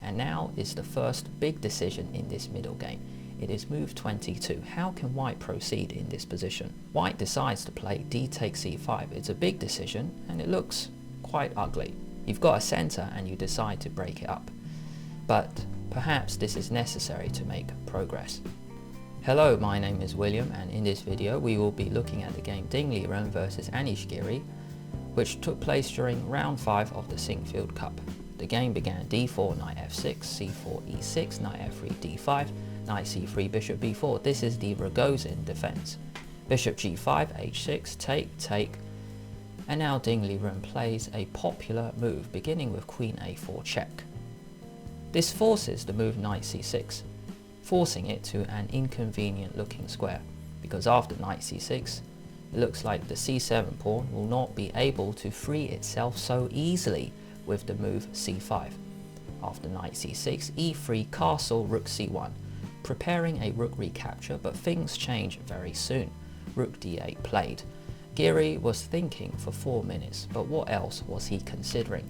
and now is the first big decision in this middle game. It is move 22. How can white proceed in this position? White decides to play d takes c5. It's a big decision and it looks quite ugly. You've got a center and you decide to break it up. But perhaps this is necessary to make progress. Hello, my name is William, and in this video we will be looking at the game Liren versus Anish Giri, which took place during round 5 of the Sinquefield Cup. The game began d4, knight f6, c4, e6, knight f3, d5, knight c3, bishop b4. This is the Rogozin defense. Bishop g5, h6, take, and now Liren plays a popular move beginning with queen a4 check. This forces the move knight c6, forcing it to an inconvenient looking square, because after knight c6 it looks like the c7 pawn will not be able to free itself so easily with the move c5. After knight c6, e3, castle, rook c1, preparing a rook recapture, but things change very soon. Rook d8 played. Giri was thinking for 4 minutes, but what else was he considering?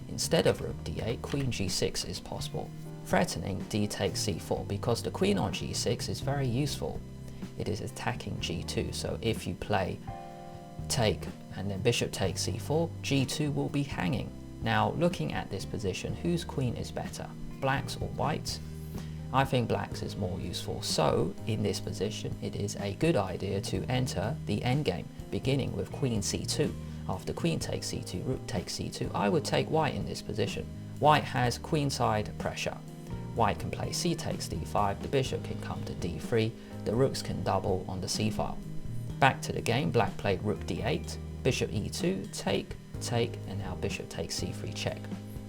Instead of rook d8, queen g6 is possible, threatening d takes c4, because the queen on g6 is very useful. It is attacking g2, so if you play take and then bishop takes c4, g2 will be hanging. Now, looking at this position, whose queen is better, black's or white's? I think black's is more useful, so in this position it is a good idea to enter the endgame, beginning with queen c2. After queen takes c2, rook takes c2, I would take white in this position. White has queenside pressure. White can play c takes d5, the bishop can come to d3, the rooks can double on the c file. Back to the game, black played rook d8, bishop e2, take, and now bishop takes c3 check.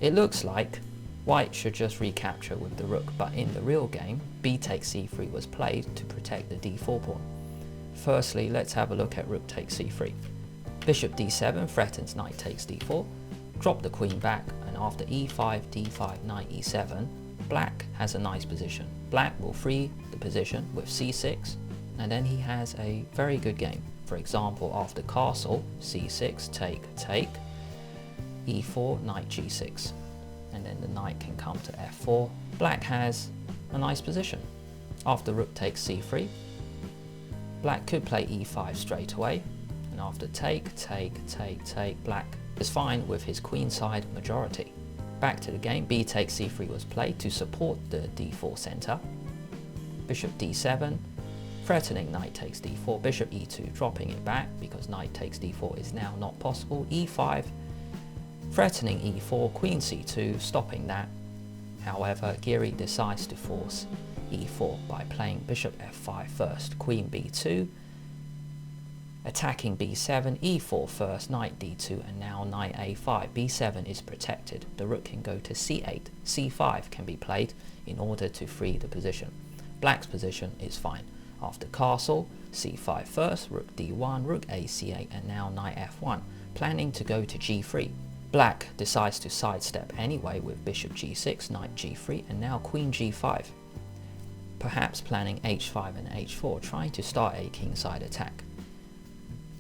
It looks like white should just recapture with the rook, but in the real game, b takes c3 was played to protect the d4 pawn. Firstly, let's have a look at rook takes c3. Bishop d7 threatens knight takes d4, drop the queen back, and after e5, d5, knight e7, black has a nice position. Black will free the position with c6, and then he has a very good game. For example, after castle, c6, take, e4, knight g6, and then the knight can come to f4. Black has a nice position. After rook takes c3, black could play e5 straight away, and after take, black is fine with his queenside majority. Back to the game, b takes c3 was played to support the d4 center. Bishop d7, threatening knight takes d4, bishop e2, dropping it back because knight takes d4 is now not possible. e5, threatening e4, queen c2, stopping that. However, Giri decides to force e4 by playing bishop f5 first, queen b2, attacking b7, e4 first, knight d2, and now knight a5. b7 is protected. The rook can go to c8. c5 can be played in order to free the position. Black's position is fine. After castle, c5 first, rook d1, rook a c8, and now knight f1, planning to go to g3. Black decides to sidestep anyway with bishop g6, knight g3, and now queen g5. Perhaps planning h5 and h4, trying to start a kingside attack.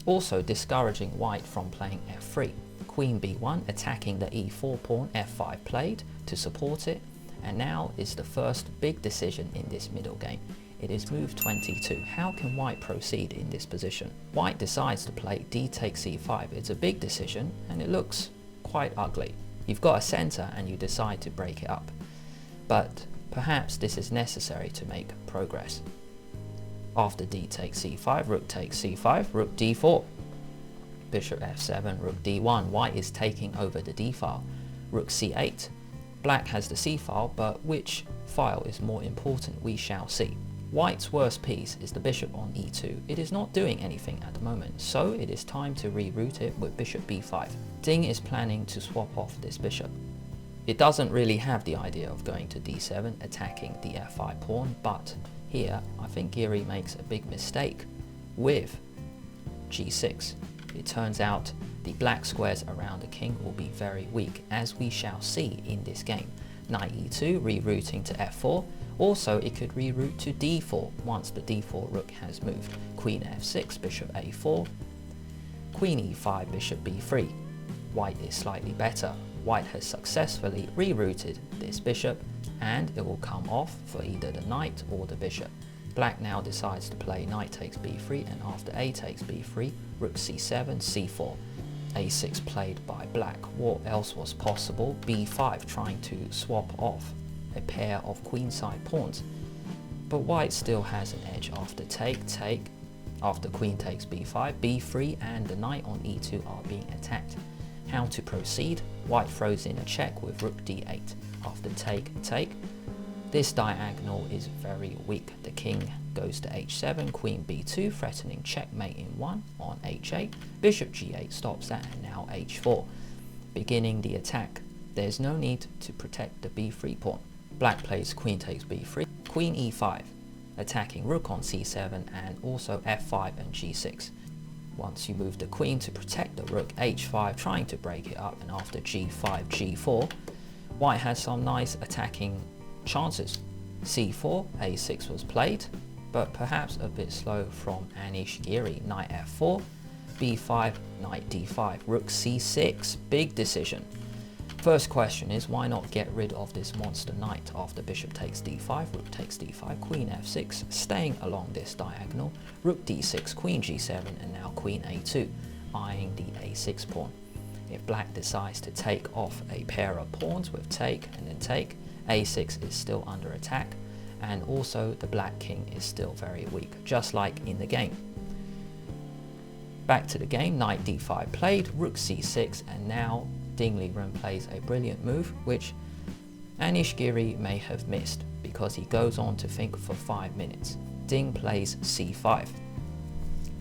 Also discouraging white from playing f3. Queen b1 attacking the e4 pawn, f5 played to support it, and now is the first big decision in this middle game. It is move 22. How can white proceed in this position? White decides to play d takes c5. It's a big decision and it looks quite ugly. You've got a center and you decide to break it up, but perhaps this is necessary to make progress. After d takes c5, rook takes c5, rook d4, bishop f7, rook d1. White is taking over the d file. Rook c8. Black has the c file, but which file is more important we shall see. White's worst piece is the bishop on e2. It is not doing anything at the moment, so it is time to reroute it with bishop b5. Ding is planning to swap off this bishop. It doesn't really have the idea of going to d7, attacking the f5 pawn, but here I think Giri makes a big mistake with g6. It turns out the black squares around the king will be very weak, as we shall see in this game. Knight e2 rerouting to f4. Also, it could reroute to d4 once the d4 rook has moved. Queen f6, bishop a4, queen e5, bishop b3. White is slightly better. White has successfully rerouted this bishop and it will come off for either the knight or the bishop. Black now decides to play knight takes b3, and after a takes b3, rook c7, c4. a6 played by black. What else was possible? b5, trying to swap off a pair of queenside pawns. But white still has an edge after take, after queen takes b5, b3 and the knight on e2 are being attacked. How to proceed? White throws in a check with rook d8. After take, this diagonal is very weak. The king goes to h7, queen b2, threatening checkmate in 1 on h8. Bishop g8 stops that, and now h4. Beginning the attack. There's no need to protect the b3 pawn. Black plays queen takes b3, queen e5, attacking rook on c7 and also f5 and g6. Once you move the queen to protect the rook, h5 trying to break it up, and after g5, g4, white has some nice attacking chances. c4, a6 was played, but perhaps a bit slow from Anish Giri. Knight f4, b5, knight d5, rook c6, big decision. First question is, why not get rid of this monster knight? After bishop takes d5, rook takes d5, queen f6, staying along this diagonal, rook d6, queen g7, and now queen a2, eyeing the a6 pawn. If black decides to take off a pair of pawns with take and then take, a6 is still under attack, and also the black king is still very weak, just like in the game. Back to the game, knight d5 played, rook c6, and now Liren plays a brilliant move, which Anish Giri may have missed because he goes on to think for 5 minutes. Ding plays c5,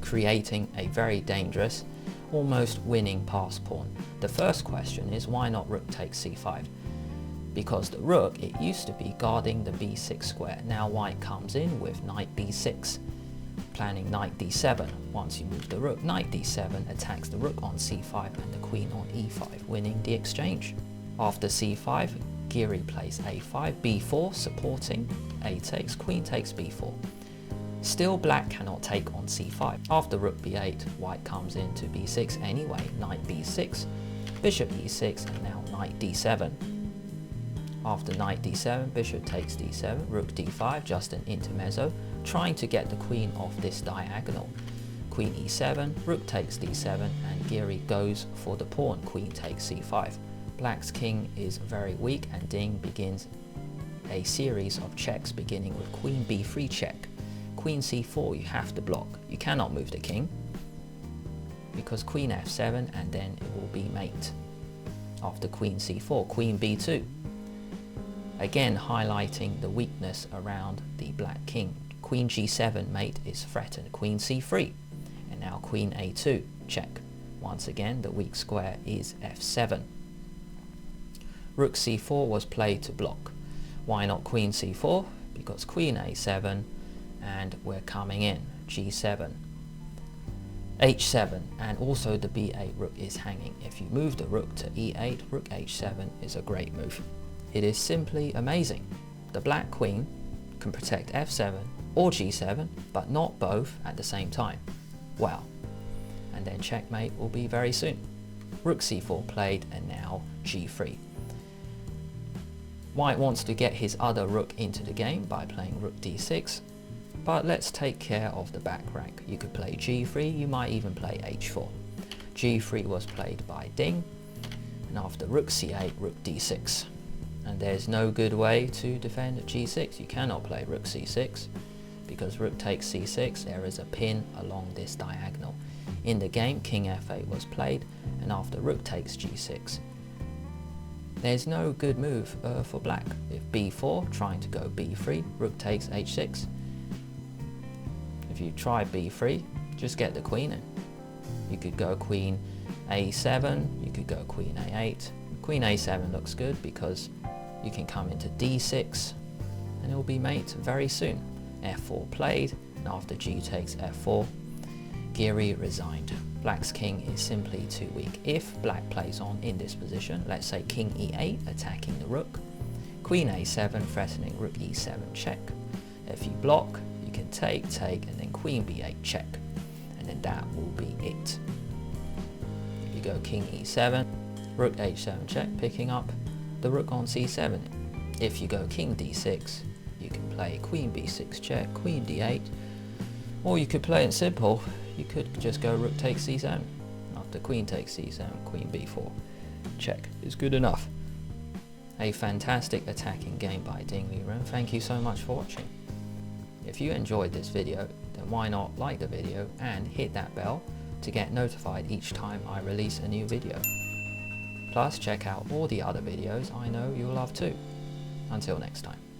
creating a very dangerous, almost winning pass pawn. The first question is, why not rook takes c5? Because the rook, it used to be guarding the b6 square. Now white comes in with knight b6, planning knight d7. Once you move the rook, knight d7 attacks the rook on c5 and the queen on e5, winning the exchange. After c5, Giri plays a5, b4, supporting, a takes, queen takes b4. Still black cannot take on c5. After rook b8, white comes into b6 anyway, knight b6, bishop e6, and now knight d7. After knight d7, bishop takes d7, rook d5, just an intermezzo, trying to get the queen off this diagonal. Queen e7, rook takes d7, and Giri goes for the pawn, queen takes c5. Black's king is very weak, and Ding begins a series of checks beginning with queen b3 check. Queen c4, you have to block. You cannot move the king because queen f7, and then it will be mate. After queen c4, queen b2. Again highlighting the weakness around the black king. Queen g7 mate is threatened, queen c3, and now queen a2 check. Once again the weak square is f7. Rook c4 was played to block. Why not queen c4? Because queen a7, and we're coming in, g7, h7, and also the b8 rook is hanging. If you move the rook to e8, rook h7 is a great move. It is simply amazing. The black queen can protect f7 or g7, but not both at the same time. Wow. And then checkmate will be very soon. Rook c4 played, and now g3. White wants to get his other rook into the game by playing rook d6, but let's take care of the back rank. You could play g3, you might even play h4. g3 was played by Ding, and after rook c8, rook d6. And there's no good way to defend g6. You cannot play rook c6 because rook takes c6, there is a pin along this diagonal. In the game, king f8 was played, and after rook takes g6, there's no good move for black. If b4, trying to go b3, rook takes h6. If you try b3, just get the queen in. You could go queen a7, you could go queen a8. Queen a7 looks good because you can come into d6 and it will be mate very soon. f4 played, and after g takes f4, Giri resigned. Black's king is simply too weak. If black plays on in this position, let's say king e8 attacking the rook, queen a7 threatening rook e7 check. If you block, you can take, and then queen b8 check, and then that will be it. If you go king e7, rook h7 check, picking up the rook on c7. If you go king d6, you can play queen b6 check, queen d8, or you could play it simple. You could just go rook takes c7. After queen takes c7, queen b4. Check is good enough. A fantastic attacking game by Ding Liren. Thank you so much for watching. If you enjoyed this video, then why not like the video and hit that bell to get notified each time I release a new video. Plus check out all the other videos I know you'll love too. Until next time.